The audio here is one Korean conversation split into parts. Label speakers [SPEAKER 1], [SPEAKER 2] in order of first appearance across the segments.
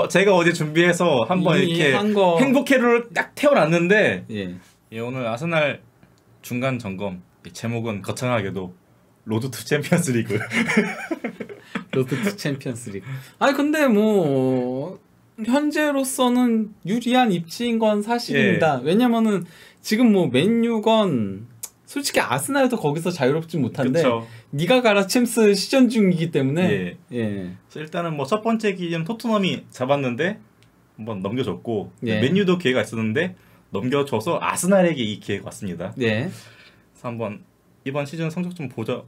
[SPEAKER 1] 제가 어제 준비해서 한번 이렇게 행복회로를 딱 태워놨는데
[SPEAKER 2] 예.
[SPEAKER 1] 예, 오늘 아스날 중간 점검 제목은 거창하게도 로드 투 챔피언스리그.
[SPEAKER 2] 로드 투 챔피언스리그. 아니 근데 뭐 현재로서는 유리한 입지인 건 사실입니다.
[SPEAKER 1] 예.
[SPEAKER 2] 왜냐면은 지금 뭐 맨유건 솔직히 아스날도 거기서 자유롭지 못한데
[SPEAKER 1] 그쵸.
[SPEAKER 2] 니가 가라 챔스 시전 중이기 때문에
[SPEAKER 1] 예.
[SPEAKER 2] 예.
[SPEAKER 1] 일단은 뭐 첫 번째 기회는 토트넘이 잡았는데 한번 넘겨줬고
[SPEAKER 2] 예.
[SPEAKER 1] 맨유도 기회가 있었는데 넘겨줘서 아스날에게 이 기회가 왔습니다.
[SPEAKER 2] 예.
[SPEAKER 1] 그래서 한번 이번 시즌 성적 좀 보죠.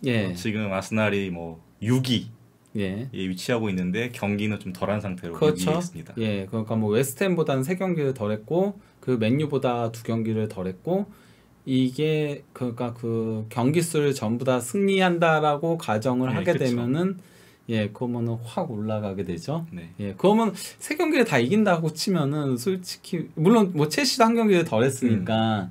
[SPEAKER 2] 예.
[SPEAKER 1] 지금 아스날이 뭐 6위
[SPEAKER 2] 예.
[SPEAKER 1] 위치하고 있는데 경기는 좀 덜한 상태로
[SPEAKER 2] 그렇죠.
[SPEAKER 1] 6위에 있습니다.
[SPEAKER 2] 예. 그러니까 뭐 웨스트햄보다는 3경기를 덜 했고 그 맨유보다 2경기를 덜 했고 이게 그러니까 그 경기 수를 전부 다 승리한다라고 가정을 하게
[SPEAKER 1] 그쵸.
[SPEAKER 2] 되면은 예, 그러면은 확 올라가게 되죠.
[SPEAKER 1] 네.
[SPEAKER 2] 예, 그러면 3경기를 다 이긴다고 치면은 솔직히 물론 뭐 첼시도 1경기를 덜 했으니까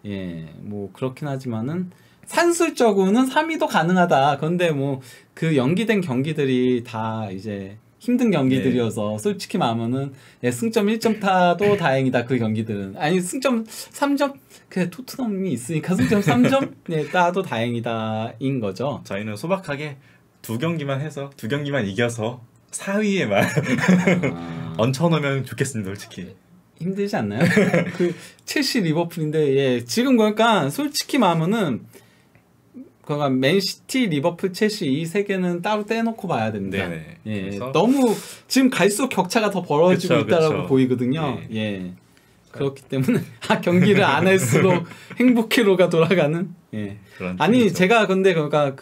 [SPEAKER 2] 예, 뭐 그렇긴 하지만은 산술적으로는 3위도 가능하다. 그런데 뭐 그 연기된 경기들이 다 이제 힘든 경기들이어서 솔직히 말하면은 예, 승점 1점 타도 다행이다. 그 경기들은 아니 승점 3점 그래 토트넘이 있으니까 승점 3점 예, 따도 다행이다인 거죠.
[SPEAKER 1] 저희는 소박하게 2경기만 해서 2경기만 이겨서 4위에만 얹혀놓으면 좋겠습니다. 솔직히
[SPEAKER 2] 힘들지 않나요? 그 첼시 리버풀인데 예, 지금 그러니까 솔직히 말하면은 그러니까 맨시티, 리버풀, 첼시 이 세 개는 따로 떼놓고 봐야 됩니다.
[SPEAKER 1] 네네.
[SPEAKER 2] 예,
[SPEAKER 1] 그래서
[SPEAKER 2] 너무 지금 갈수록 격차가 더 벌어지고
[SPEAKER 1] 그쵸,
[SPEAKER 2] 있다라고
[SPEAKER 1] 그쵸.
[SPEAKER 2] 보이거든요. 예. 그렇기 때문에 경기를 안 할수록 행복회로가 돌아가는. 예. 아니
[SPEAKER 1] 팀이죠.
[SPEAKER 2] 제가 근데 그러니까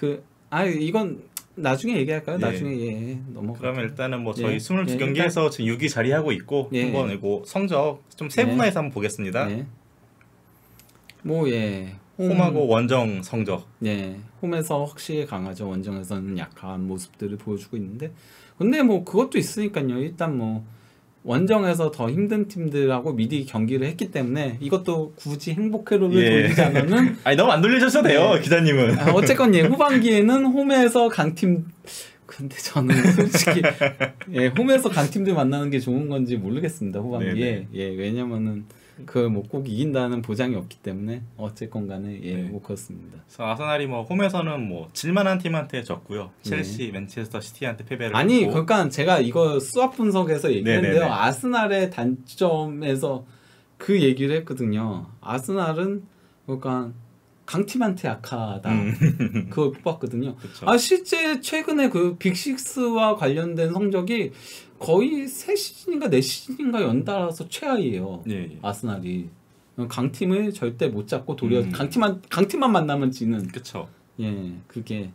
[SPEAKER 2] 이건 나중에 얘기할까요?
[SPEAKER 1] 예.
[SPEAKER 2] 나중에 넘어가.
[SPEAKER 1] 그러면 일단은 뭐 저희
[SPEAKER 2] 예.
[SPEAKER 1] 22경기에서 지금 6위 자리하고 있고
[SPEAKER 2] 예.
[SPEAKER 1] 한번 이거 성적 좀 세분화해서 한번 보겠습니다.
[SPEAKER 2] 예. 뭐 예.
[SPEAKER 1] 홈하고 원정 성적.
[SPEAKER 2] 예. 홈에서 확실히 강하죠. 원정에서는 약한 모습들을 보여주고 있는데 근데 뭐 그것도 있으니까요. 일단 뭐 원정에서 더 힘든 팀들하고 미리 경기를 했기 때문에 이것도 굳이 행복회로를
[SPEAKER 1] 예.
[SPEAKER 2] 돌리지 않으면
[SPEAKER 1] 아니 너무 안 돌려주셔도 돼요.
[SPEAKER 2] 예.
[SPEAKER 1] 기자님은.
[SPEAKER 2] 어쨌건 예 후반기에는 홈에서 강팀 근데 저는 솔직히 예 홈에서 강팀들 만나는 게 좋은 건지 모르겠습니다. 후반기에
[SPEAKER 1] 네네.
[SPEAKER 2] 예 왜냐면은 그 뭐 꼭 이긴다는 보장이 없기 때문에 어쨌건 간에 예
[SPEAKER 1] 네.
[SPEAKER 2] 뭐 그렇습니다.
[SPEAKER 1] 그래서 아스날이 뭐 홈에서는 뭐 질만한 팀한테 졌고요. 첼시, 맨체스터 시티한테 패배를
[SPEAKER 2] 아니
[SPEAKER 1] 했고.
[SPEAKER 2] 그러니까 제가 이거 수합 분석에서 얘기했는데요.
[SPEAKER 1] 네네네.
[SPEAKER 2] 아스날의 단점에서 그 얘기를 했거든요. 아스날은 그러니까 강팀한테 약하다. 그걸 뽑았거든요.
[SPEAKER 1] 그쵸.
[SPEAKER 2] 아 실제 최근에 그 빅식스와 관련된 성적이 거의 3시즌인가 4시즌인가 연달아서 최하위예요.
[SPEAKER 1] 예.
[SPEAKER 2] 아스날이 강팀을 절대 못 잡고 도리어 강팀만 만나면 지는.
[SPEAKER 1] 그쵸.
[SPEAKER 2] 예, 그게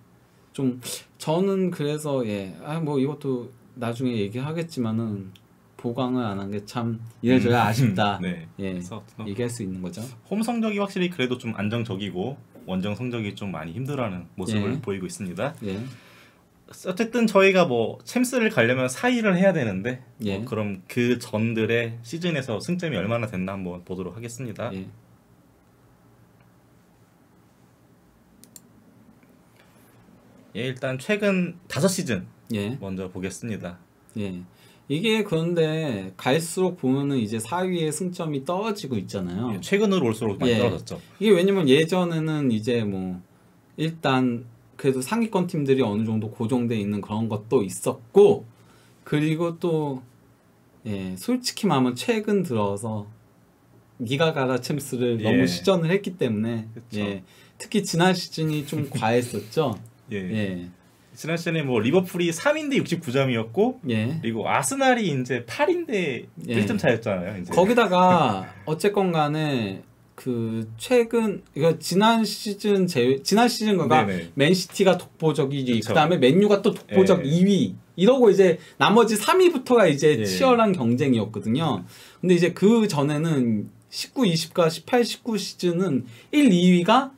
[SPEAKER 2] 좀 저는 그래서 예, 뭐 이것도 나중에 얘기하겠지만은 보강을 안 한 게 참 이래저래 아쉽다.
[SPEAKER 1] 네.
[SPEAKER 2] 예,
[SPEAKER 1] 그래서
[SPEAKER 2] 얘기할 수 있는 거죠.
[SPEAKER 1] 홈 성적이 확실히 그래도 좀 안정적이고 원정 성적이 좀 많이 힘들어하는 모습을
[SPEAKER 2] 예.
[SPEAKER 1] 보이고 있습니다.
[SPEAKER 2] 예,
[SPEAKER 1] 어쨌든 저희가 뭐 챔스를 가려면 4위를 해야 되는데
[SPEAKER 2] 예.
[SPEAKER 1] 그럼 그 전들의 시즌에서 승점이 얼마나 됐나 한번 보도록 하겠습니다.
[SPEAKER 2] 예,
[SPEAKER 1] 예, 일단 최근 5시즌
[SPEAKER 2] 예,
[SPEAKER 1] 먼저 보겠습니다.
[SPEAKER 2] 예. 이게 그런데 갈수록 보면은 이제 4위의 승점이 떨어지고 있잖아요.
[SPEAKER 1] 예, 최근으로 올수록 많이
[SPEAKER 2] 예.
[SPEAKER 1] 떨어졌죠.
[SPEAKER 2] 이게 왜냐면 예전에는 이제 뭐 일단 그래도 상위권 팀들이 어느 정도 고정돼 있는 그런 것도 있었고 그리고 또 예, 솔직히 말하면 최근 들어서 니가 가라 챔스를
[SPEAKER 1] 예.
[SPEAKER 2] 너무 시전을 했기 때문에
[SPEAKER 1] 그쵸.
[SPEAKER 2] 예, 특히 지난 시즌이 좀 과했었죠.
[SPEAKER 1] 예.
[SPEAKER 2] 예.
[SPEAKER 1] 지난 시즌에 뭐 리버풀이 3인데 69점이었고
[SPEAKER 2] 예.
[SPEAKER 1] 그리고 아스날이 이제 8인데
[SPEAKER 2] 예.
[SPEAKER 1] 1점 차였잖아요. 이제.
[SPEAKER 2] 거기다가 어쨌건 간에 그 최근 이거 지난 시즌 거가
[SPEAKER 1] 네네.
[SPEAKER 2] 맨시티가 독보적이지
[SPEAKER 1] 그쵸.
[SPEAKER 2] 그다음에 맨유가 또 독보적
[SPEAKER 1] 예.
[SPEAKER 2] 2위 이러고 이제 나머지 3위부터가 이제
[SPEAKER 1] 예.
[SPEAKER 2] 치열한 경쟁이었거든요. 근데 이제 그 전에는 19, 20과 18, 19 시즌은 1, 2위가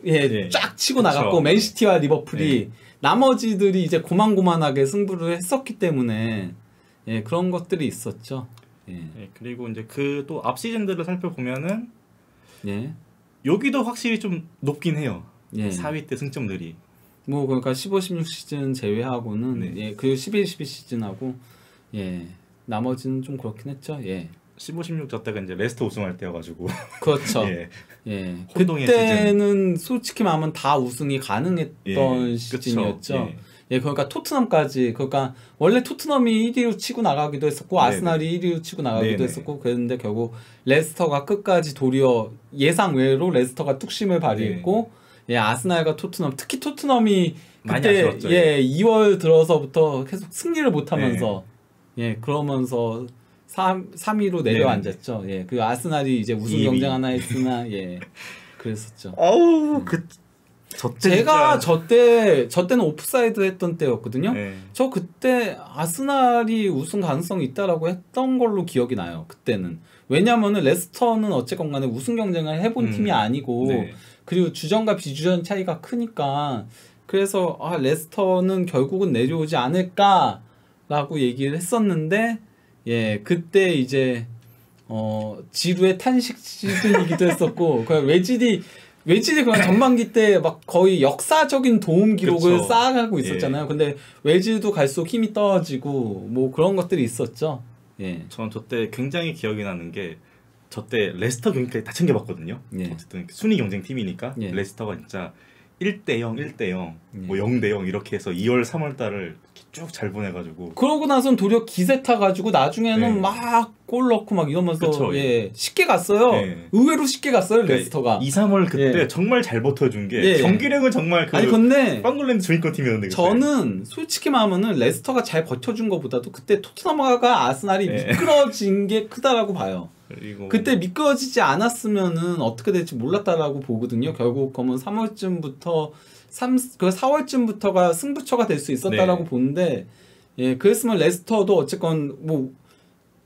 [SPEAKER 1] 예.
[SPEAKER 2] 쫙 치고
[SPEAKER 1] 그쵸.
[SPEAKER 2] 나갔고 맨시티와 리버풀이
[SPEAKER 1] 예.
[SPEAKER 2] 나머지들이 이제 고만고만하게 승부를 했었기 때문에 예, 그런 것들이 있었죠. 예.
[SPEAKER 1] 예, 그리고 이제 그 또 앞 시즌들을 살펴보면은
[SPEAKER 2] 예.
[SPEAKER 1] 여기도 확실히 좀 높긴 해요.
[SPEAKER 2] 예.
[SPEAKER 1] 4위 때 승점들이.
[SPEAKER 2] 뭐 그러니까 15, 16 시즌 제외하고는
[SPEAKER 1] 네.
[SPEAKER 2] 예, 그리고 11, 12 시즌하고 예. 나머지는 좀 그렇긴 했죠. 예.
[SPEAKER 1] 15, 16 저 때가 이제 레스터 우승할 때여가지고
[SPEAKER 2] 그렇죠.
[SPEAKER 1] 예.
[SPEAKER 2] 예.
[SPEAKER 1] 혼동의
[SPEAKER 2] 그때는 솔직히 말하면 다 우승이 가능했던
[SPEAKER 1] 예.
[SPEAKER 2] 시즌이었죠.
[SPEAKER 1] 그쵸.
[SPEAKER 2] 예, 그러니까 토트넘까지 그러니까 원래 토트넘이 1위로 치고 나가기도 했었고
[SPEAKER 1] 네네.
[SPEAKER 2] 아스날이 1위로 치고 나가기도
[SPEAKER 1] 네네.
[SPEAKER 2] 했었고 그랬는데 결국 레스터가 끝까지 도리어 예상 외로 레스터가 뚝심을 발휘했고 예, 아스날과 토트넘 특히 토트넘이
[SPEAKER 1] 많이
[SPEAKER 2] 그때
[SPEAKER 1] 아쉬웠죠.
[SPEAKER 2] 예, 2월 들어서부터 계속 승리를 못 하면서 예, 그러면서 3위로 내려앉았죠. 예. 그 아스날이 이제 우승
[SPEAKER 1] 2위.
[SPEAKER 2] 경쟁 하나 했으나 예. 그랬었죠.
[SPEAKER 1] 어우
[SPEAKER 2] 제가 저 때는 오프사이드 했던 때였거든요.
[SPEAKER 1] 네.
[SPEAKER 2] 저 그때 아스날이 우승 가능성이 있다라고 했던 걸로 기억이 나요. 그때는. 왜냐면은 레스터는 어쨌건 간에 우승 경쟁을 해본 팀이 아니고
[SPEAKER 1] 네.
[SPEAKER 2] 그리고 주전과 비주전 차이가 크니까 그래서 아, 레스터는 결국은 내려오지 않을까라고 얘기를 했었는데 예, 그때 이제 지루의 탄식 시즌이기도 했었고 그 외질이 그냥 전반기 때 막 거의 역사적인 도움 기록을
[SPEAKER 1] 그쵸.
[SPEAKER 2] 쌓아가고 있었잖아요. 근데 외질도 갈수록 힘이 떨어지고 뭐 그런 것들이 있었죠. 예.
[SPEAKER 1] 저는 저 때 굉장히 기억이 나는 게 저 때 레스터 경기까지 다 챙겨봤거든요.
[SPEAKER 2] 예.
[SPEAKER 1] 어쨌든 순위 경쟁 팀이니까
[SPEAKER 2] 예.
[SPEAKER 1] 레스터가 진짜 1대0, 1대0,
[SPEAKER 2] 예.
[SPEAKER 1] 뭐 0대0 이렇게 해서 2월, 3월 달을 쭉 잘 보내가지고
[SPEAKER 2] 그러고 나선 도리어 기세 타가지고 나중에는
[SPEAKER 1] 네.
[SPEAKER 2] 막 골 넣고 막 이러면서
[SPEAKER 1] 그쵸,
[SPEAKER 2] 예 쉽게 갔어요.
[SPEAKER 1] 네.
[SPEAKER 2] 의외로 쉽게 갔어요 레스터가.
[SPEAKER 1] 2, 3월 그때
[SPEAKER 2] 예.
[SPEAKER 1] 정말 잘 버텨준 게
[SPEAKER 2] 예.
[SPEAKER 1] 경기력은 정말 그
[SPEAKER 2] 아니 근데
[SPEAKER 1] 빵골랜드 주인권 팀이었는데 그때.
[SPEAKER 2] 저는 솔직히 말하면은 레스터가 잘 버텨준 것보다도 그때 토트넘과 아스날이
[SPEAKER 1] 네.
[SPEAKER 2] 미끄러진 게 크다라고 봐요.
[SPEAKER 1] 그리고
[SPEAKER 2] 그때 미끄러지지 않았으면은 어떻게 될지 몰랐다라고 보거든요. 결국 그러면 3월쯤부터 4월쯤부터가 승부처가 될 수 있었다라고
[SPEAKER 1] 네.
[SPEAKER 2] 보는데 예, 그랬으면 레스터도 어쨌건 뭐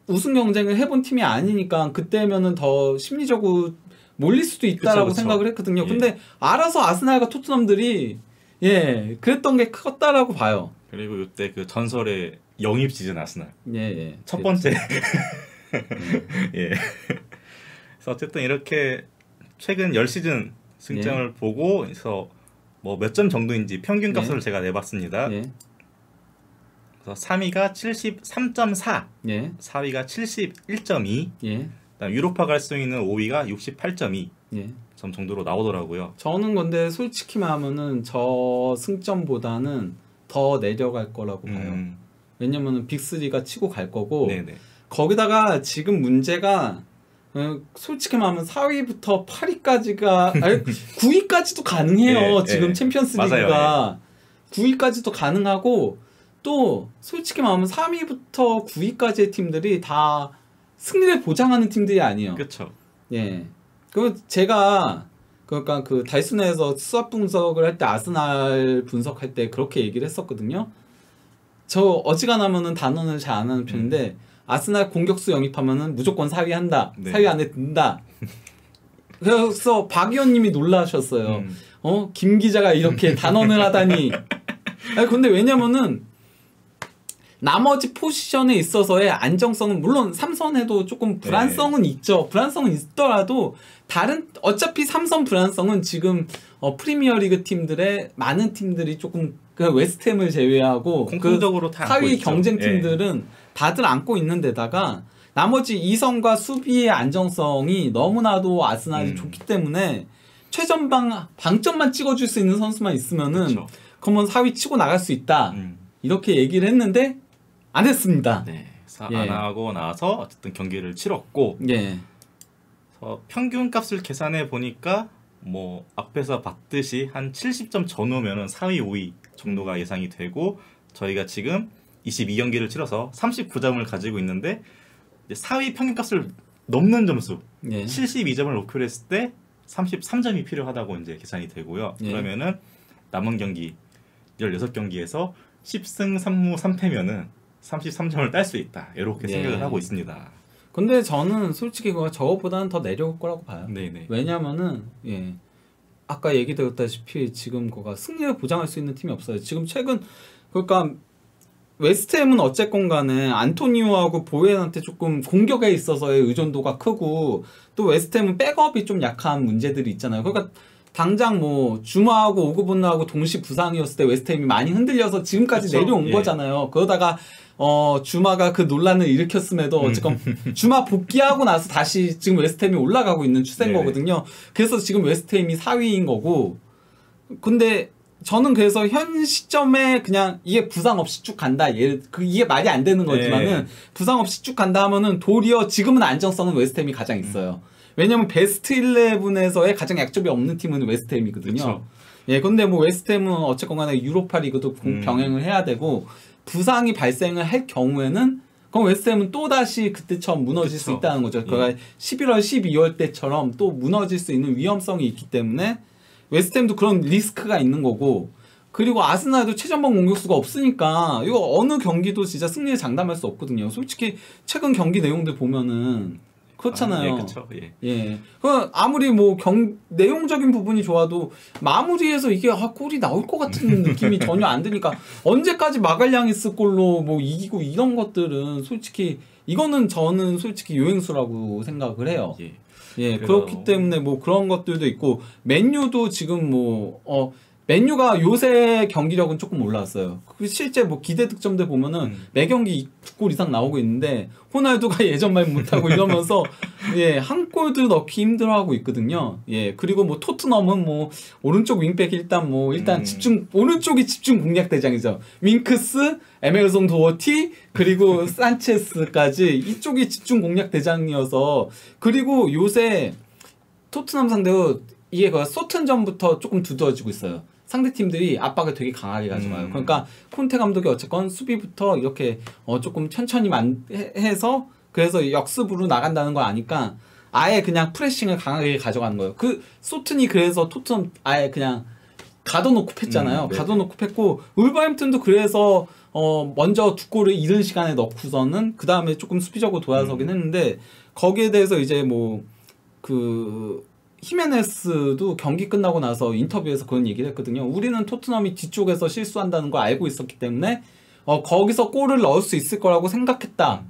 [SPEAKER 2] 우승 경쟁을 해본 팀이 아니니까 그때면은 더 심리적으로 몰릴 수도 있다라고
[SPEAKER 1] 그쵸.
[SPEAKER 2] 생각을 했거든요.
[SPEAKER 1] 예.
[SPEAKER 2] 근데 알아서 아스날과 토트넘들이 예, 그랬던 게 컸다라고 봐요.
[SPEAKER 1] 그리고 이때 그 전설의 영입 시즌 아스날
[SPEAKER 2] 예, 예.
[SPEAKER 1] 첫 번째 예. 그래서 어쨌든 이렇게 최근 10시즌 승점을 보고 그래서 뭐 몇 점 정도인지 평균 값을 제가 내봤습니다.
[SPEAKER 2] 예.
[SPEAKER 1] 그래서 3위가 73.4,
[SPEAKER 2] 예.
[SPEAKER 1] 4위가 71.2,
[SPEAKER 2] 예.
[SPEAKER 1] 그다음 유로파 갈 수 있는 5위가 68.2
[SPEAKER 2] 예.
[SPEAKER 1] 점 정도로 나오더라고요.
[SPEAKER 2] 저는 근데 솔직히 말하면은 저 승점보다는 더 내려갈 거라고 봐요. 왜냐면은 빅3가 치고 갈 거고
[SPEAKER 1] 네네.
[SPEAKER 2] 거기다가 지금 문제가 솔직히 말하면 4위부터 8위까지가 아니 9위까지도 가능해요.
[SPEAKER 1] 예,
[SPEAKER 2] 지금
[SPEAKER 1] 예.
[SPEAKER 2] 챔피언스리그가
[SPEAKER 1] 맞아요,
[SPEAKER 2] 9위까지도 가능하고 또 솔직히 말하면 3위부터 9위까지의 팀들이 다 승리를 보장하는 팀들이 아니에요.
[SPEAKER 1] 그렇죠.
[SPEAKER 2] 예. 그 제가 그러니까 그 달순에서 수합 분석을 할 때 아스날 분석할 때 그렇게 얘기를 했었거든요. 저 어지간하면은 단언을 잘 안 하는 편인데 아스날 공격수 영입하면은 무조건 4위 한다.
[SPEAKER 1] 네.
[SPEAKER 2] 4위 안에 든다. 그래서 박 의원님이 놀라셨어요. 김 기자가 이렇게 단언을 하다니. 아니 근데 왜냐면은 나머지 포지션에 있어서의 안정성은 물론 삼선에도 조금 불안성은 있죠. 불안성은 있더라도 다른 어차피 삼선 불안성은 지금 프리미어리그 팀들의 많은 팀들이 조금 그 웨스트햄을 제외하고
[SPEAKER 1] 공통적으로
[SPEAKER 2] 그
[SPEAKER 1] 다 안고
[SPEAKER 2] 4위
[SPEAKER 1] 있죠.
[SPEAKER 2] 경쟁
[SPEAKER 1] 예.
[SPEAKER 2] 팀들은 다들 안고 있는 데다가 나머지 이선과 수비의 안정성이 너무나도 아스날이 좋기 때문에 최전방 방점만 찍어줄 수 있는 선수만 있으면은
[SPEAKER 1] 그쵸.
[SPEAKER 2] 그러면 4위 치고 나갈 수 있다. 이렇게 얘기를 했는데 안 했습니다.
[SPEAKER 1] 네.
[SPEAKER 2] 예.
[SPEAKER 1] 안 하고 나서 어쨌든 경기를 치렀고
[SPEAKER 2] 예.
[SPEAKER 1] 평균 값을 계산해 보니까 뭐 앞에서 봤듯이 한 70점 전후면은 4위, 5위 정도가 예상이 되고 저희가 지금 22경기를 치러서 39점을 가지고 있는데 이제 4위 평균 값을 넘는 점수
[SPEAKER 2] 예.
[SPEAKER 1] 72점을 목표로 했을 때 33점이 필요하다고 이제 계산이 되고요.
[SPEAKER 2] 예.
[SPEAKER 1] 그러면은 남은 경기 16경기에서 10승 3무 3패면은 33점을 딸 수 있다. 이렇게
[SPEAKER 2] 예.
[SPEAKER 1] 생각을 하고 있습니다.
[SPEAKER 2] 근데 저는 솔직히 저거보다는 더 내려올 거라고 봐요.
[SPEAKER 1] 네네.
[SPEAKER 2] 왜냐면은 예. 아까 얘기드렸다시피 지금 그가 승리를 보장할 수 있는 팀이 없어요. 지금 최근 그러니까 웨스트햄은 어쨌건 간에 안토니오하고 보엔한테 조금 공격에 있어서의 의존도가 크고 또 웨스트햄은 백업이 좀 약한 문제들이 있잖아요. 그러니까 당장 뭐 주마하고 오그본하고 동시 부상이었을 때 웨스트햄이 많이 흔들려서 지금까지
[SPEAKER 1] 그쵸?
[SPEAKER 2] 내려온
[SPEAKER 1] 예.
[SPEAKER 2] 거잖아요. 그러다가 주마가 그 논란을 일으켰음에도 어쨌건 주마 복귀하고 나서 다시 지금 웨스트햄이 올라가고 있는 추세인
[SPEAKER 1] 네네.
[SPEAKER 2] 거거든요. 그래서 지금 웨스트햄이 4위인 거고. 근데 저는 그래서 현 시점에 그냥 이게 부상 없이 쭉 간다. 이게 말이 안 되는 거지만은 부상 없이 쭉 간다 하면은 도리어 지금은 안정성은 웨스트햄이 가장 있어요. 왜냐면 베스트 11에서의 가장 약점이 없는 팀은 웨스트햄이거든요.
[SPEAKER 1] 그쵸.
[SPEAKER 2] 예, 근데 뭐 웨스트햄은 어쨌건 간에 유로파 리그도 병행을 해야 되고 부상이 발생을 할 경우에는 그럼 웨스트햄은 또 다시 그때처럼 무너질 수
[SPEAKER 1] 그쵸.
[SPEAKER 2] 있다는 거죠. 그러니까 11월, 12월 때처럼 또 무너질 수 있는 위험성이 있기 때문에 웨스트햄도 그런 리스크가 있는 거고 그리고 아스날도 최전방 공격수가 없으니까 이거 어느 경기도 진짜 승리를 장담할 수 없거든요. 솔직히 최근 경기 내용들 보면은 그렇잖아요.
[SPEAKER 1] 예, 그쵸. 예.
[SPEAKER 2] 예. 아무리 뭐 내용적인 부분이 좋아도 마무리해서 이게 골이 나올 것 같은 느낌이 전혀 안 드니까 언제까지 마갈량이스 골로 뭐 이기고 이런 것들은 솔직히 이거는 저는 솔직히 요행수라고 생각을 해요.
[SPEAKER 1] 예.
[SPEAKER 2] 예, 그렇기 때문에 뭐 그런 것들도 있고 맨유도 지금 맨유가 요새 경기력은 조금 올라왔어요. 실제 뭐 기대 득점들 보면은 매 경기 2골 이상 나오고 있는데 호날두가 예전만 못하고 이러면서 예, 한 골도 넣기 힘들어하고 있거든요. 예, 그리고 뭐 토트넘은 뭐 오른쪽 윙백 일단 오른쪽이 집중 공략 대장이죠. 윙크스, 에메르송 도어티 그리고 산체스까지 이쪽이 집중 공략 대장이어서 그리고 요새 토트넘 상대로 이게 소튼전부터 조금 두드러지고 있어요. 상대 팀들이 압박을 되게 강하게 가져가요. 그러니까 콘테 감독이 어쨌건 수비부터 이렇게 조금 천천히 해서 그래서 역습으로 나간다는 걸 아니까 아예 그냥 프레싱을 강하게 가져가는 거예요. 그 소튼이 그래서 토트넘 아예 그냥 가둬놓고 팼잖아요. 가둬놓고 팼고 울버햄튼도 그래서 먼저 2골을 이른 시간에 넣고서는 그 다음에 조금 수비적으로 돌아서긴 했는데 거기에 대해서 이제 히메네스도 경기 끝나고 나서 인터뷰에서 그런 얘기를 했거든요. 우리는 토트넘이 뒤쪽에서 실수한다는 걸 알고 있었기 때문에 거기서 골을 넣을 수 있을 거라고 생각했다.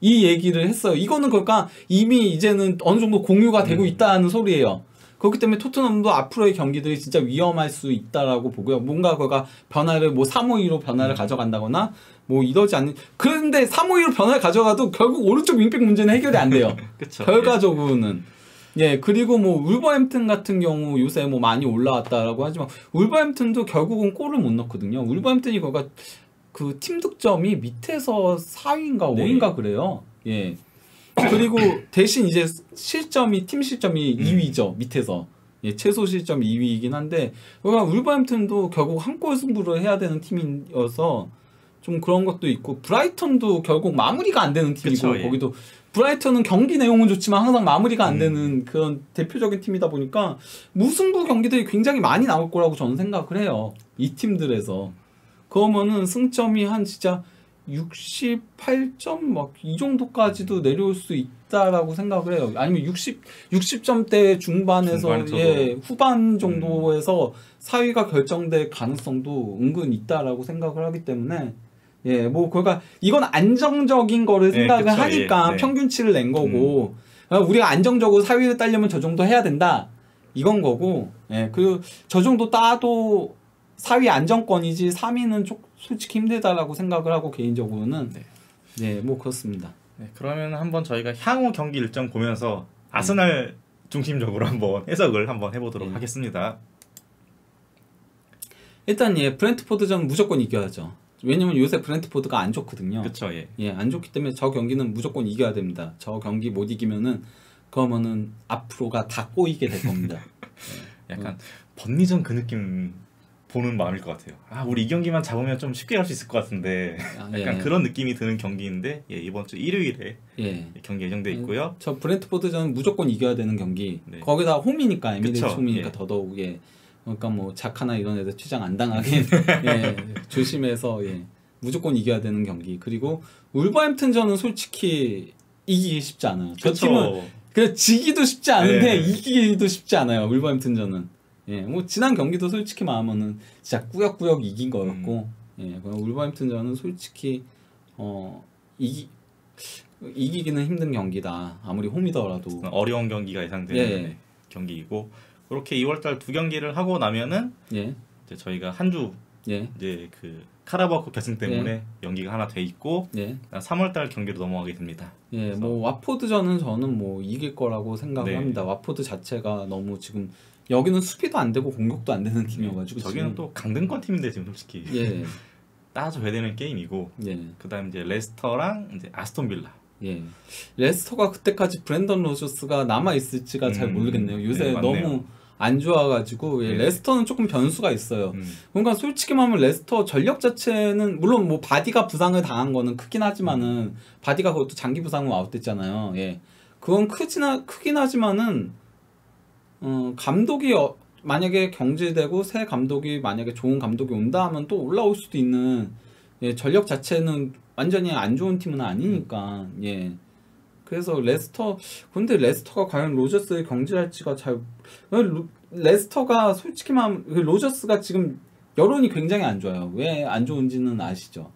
[SPEAKER 2] 이 얘기를 했어요. 이거는 그러니까 이미 이제는 어느 정도 공유가 되고 있다는 소리예요. 그렇기 때문에 토트넘도 앞으로의 경기들이 진짜 위험할 수 있다라고 보고요. 뭔가 그가 변화를 3-5-2로 변화를 가져간다거나 이러지 않는. 그런데 3-5-2로 변화를 가져가도 결국 오른쪽 윙백 문제는 해결이 안 돼요.
[SPEAKER 1] 그쵸.
[SPEAKER 2] 결과적으로는. 예, 그리고 울버햄튼 같은 경우 요새 많이 올라왔다라고 하지만 울버햄튼도 결국은 골을 못 넣거든요. 울버햄튼이 그 팀 득점이 밑에서 4위인가 5위인가 그래요. 예. 그리고 대신 이제 팀 실점이 2위죠. 밑에서. 예, 최소 실점 2위이긴 한데 그러니까 울버햄튼도 결국 한 골 승부를 해야 되는 팀이어서 좀 그런 것도 있고 브라이턴도 결국 마무리가 안 되는 팀이고
[SPEAKER 1] 그쵸, 예.
[SPEAKER 2] 거기도 브라이턴은 경기 내용은 좋지만 항상 마무리가 안 되는 그런 대표적인 팀이다 보니까 무승부 경기들이 굉장히 많이 나올 거라고 저는 생각을 해요. 이 팀들에서. 그러면은 승점이 한 진짜 68점 이 정도까지도 내려올 수 있다라고 생각을 해요. 아니면 60점대 중반에서 후반 정도에서 4위가 결정될 가능성도 은근 있다라고 생각을 하기 때문에 예, 그러니까 이건 안정적인 거를 생각을
[SPEAKER 1] 그쵸,
[SPEAKER 2] 하니까
[SPEAKER 1] 예,
[SPEAKER 2] 평균치를 낸 거고 우리가 안정적으로 4위를 따려면 저 정도 해야 된다 이건 거고 예, 그리고 저 정도 따도 4위 안정권이지 3위는 솔직히 힘들다라고 생각을 하고 개인적으로는 그렇습니다.
[SPEAKER 1] 네, 그러면 한번 저희가 향후 경기 일정 보면서 아스날 중심적으로 한번 해석을 한번 해보도록 하겠습니다.
[SPEAKER 2] 일단 브렌트포드전 무조건 이겨야죠. 왜냐면 요새 브렌트포드가 안 좋거든요.
[SPEAKER 1] 그쵸, 예.
[SPEAKER 2] 안 좋기 때문에 저 경기는 무조건 이겨야 됩니다. 저 경기 못 이기면은 그러면은 앞으로가 다 꼬이게 될 겁니다.
[SPEAKER 1] 약간 번리전 그 느낌 보는 마음일 것 같아요. 우리 이 경기만 잡으면 좀 쉽게 갈 수 있을 것 같은데 약간 그런 느낌이 드는 경기인데 이번 주 일요일에 경기 예정돼 있고요.
[SPEAKER 2] 저 브렌트포드전 무조건 이겨야 되는 경기. 거기다 홈이니까 에미레이트 홈이니까 더더욱 그러니까 자카나 이런 애들 퇴장 안 당하게 조심해서 무조건 이겨야 되는 경기. 그리고 울버햄튼전은 솔직히 이기기 쉽지 않아요. 저 팀은 그냥 지기도 쉽지 않은데 이기기도 쉽지 않아요. 울버햄튼전은. 지난 경기도 솔직히 말하면은 진짜 꾸역꾸역 이긴 거였고 울버햄튼전은 솔직히 이기기는 힘든 경기다. 아무리 홈이더라도
[SPEAKER 1] 어려운 경기가 예상되는 경기이고 그렇게 2월달 2경기를 하고 나면은
[SPEAKER 2] 예.
[SPEAKER 1] 이제 저희가 한 주
[SPEAKER 2] 예.
[SPEAKER 1] 이제 그 카라바오컵 결승 때문에 연기가 하나 돼 있고
[SPEAKER 2] 예.
[SPEAKER 1] 3월달 경기로 넘어가게 됩니다.
[SPEAKER 2] 예, 뭐 와포드전은 저는 뭐 이길 거라고 생각을
[SPEAKER 1] 네.
[SPEAKER 2] 합니다. 와포드 자체가 너무 지금 여기는 수비도 안 되고 공격도 안 되는 팀이어가지고
[SPEAKER 1] 저기는
[SPEAKER 2] 지금.
[SPEAKER 1] 또 강등권 팀인데 지금 솔직히
[SPEAKER 2] 예.
[SPEAKER 1] 따져야 되는 게임이고
[SPEAKER 2] 예.
[SPEAKER 1] 그다음 이제 레스터랑 이제 아스톤 빌라.
[SPEAKER 2] 예. 레스터가 그때까지 브랜던 로저스가 남아 있을지가 잘 모르겠네요. 요새
[SPEAKER 1] 네, 맞네요.
[SPEAKER 2] 너무 안 좋아가지고 예,
[SPEAKER 1] 네.
[SPEAKER 2] 레스터는 조금 변수가 있어요. 그러니까 솔직히 말하면 레스터 전력 자체는 물론 뭐 바디가 부상을 당한 거는 크긴 하지만은 바디가 그것도 장기 부상으로 아웃됐잖아요. 예, 그건 크긴 하지만은 감독이 만약에 경질되고 새 감독이 만약에 좋은 감독이 온다 하면 또 올라올 수도 있는 예, 전력 자체는 완전히 안 좋은 팀은 아니니까 예. 그래서 레스터 근데 레스터가 과연 로저스를 경질할지가 잘 레스터가 솔직히 말하면 로저스가 지금 여론이 굉장히 안 좋아요. 왜 안 좋은지는 아시죠?